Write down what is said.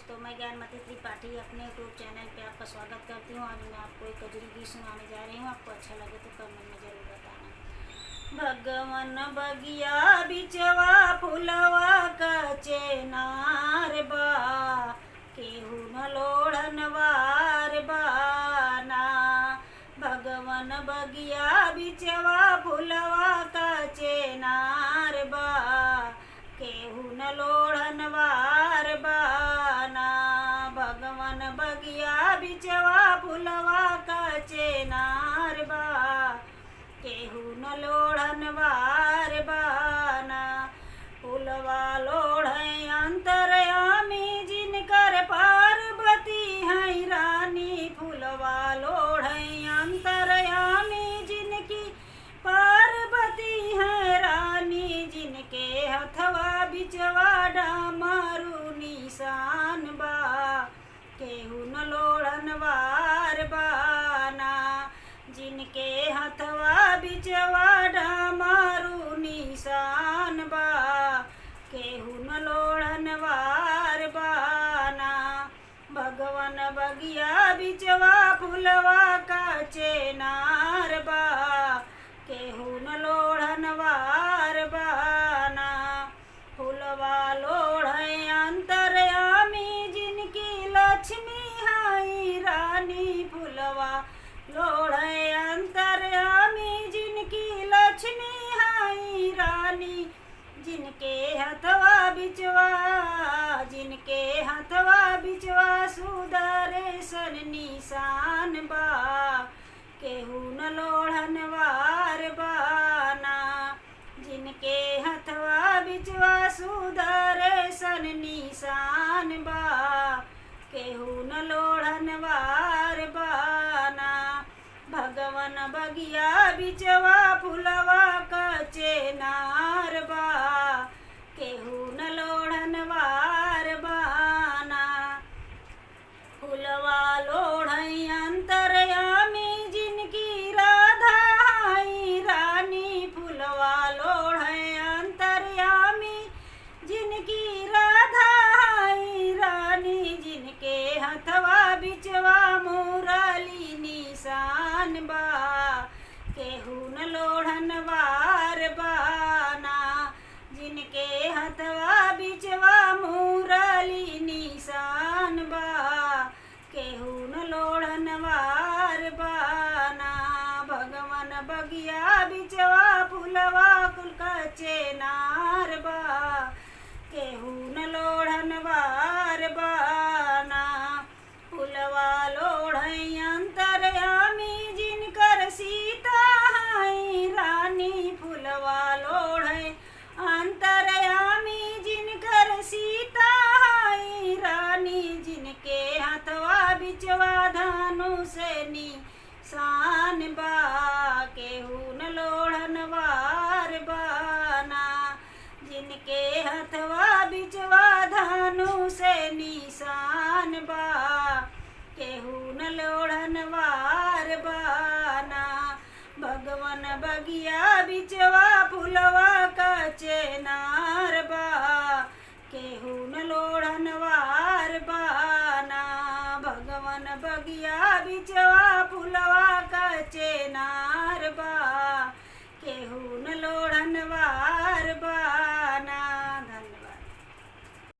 दोस्तों, मैं ज्ञानमती त्रिपाठी अपने यूट्यूब चैनल पे आपका स्वागत करती हूँ। आज मैं आपको एक कजरी गीत सुनाने जा रही हूँ। आपको अच्छा लगे तो कमेंट में जरूर बताना। भगवन बगिया बिचवा फुलवा कचे नार बा, केहू न लोढ़न वार बाना। भगवन बगिया बिचवा फुलवा कचे नार बा, केहू न लोढ़न वार बाना। भगवन बगिया बिचवा फुलवा कचे नार बा, केहू न लोढ़न वार बाना। फुलवा लोढ़े अंतरयामी जिनकर पार्वती है रानी। फुलवा लोढ़े अंतरयामी जिनकी पार्वती है रानी। जिनके हथवा बिचवा डामरू निशान बा, केहू न लोढ़न वार बाना। जिनके हथवा बिचवा डामरू निशान बा, केहू न लोढ़न वार बाना। भगवन बगिया बिचवा फुलवा कचे नार बा, केहू न लोढ़न वार बाना। फुलवा लोढ़े अंतरयामी जिनकी लक्ष्मी हाई रानी। फुलवा लोढ़े अंतरयामी जिनकी लक्ष्मी हाई रानी। जिनके हथवा बिचवा सुदर्शन निशान बा, केहू न लोढ़न वार बाना। जिनके हथवा बिचवा सुदर्शन निशान बा, केहू न लोढ़न वार बाना। भगवन बगिया बिचवा फुलवा कचे नार बा, केहू न लोढ़न वार बाना। फुलवा लोढ़े अंतरयामी जिनकी राधा हाई रानी। फुलवा लोढ़े अंतरयामी जिनकी राधा हाई रानी। जिनके हथवा बिचवा मुरली निशान बा, केहू न लोढ़न वार बाना। जिनके हथवा बिचवा मुरली निशान बा, केहू न लोढ़न वार बाना। भगवन बगिया बिचवा फुलवा कचे नार बा, केहू न लोढ़न वार बाना। फुलवा लोढ़े अंतरयामी जिनकर सीता हाई रानी। फुलवा लोढ़े अंतरयामी जिनकर सीता हाई रानी। जिनके हथवा बिचवा धनुष निशान बा, केहू न लोढ़न वार बाना। जिनके हथवा बिचवा धनुष निशान बा, केहू न लोढ़न वार बाना। भगवन बगिया बिचवा फुलवा कचे नार बा, केहू न लोढ़न वार बाना। भगवन बगिया बिचवा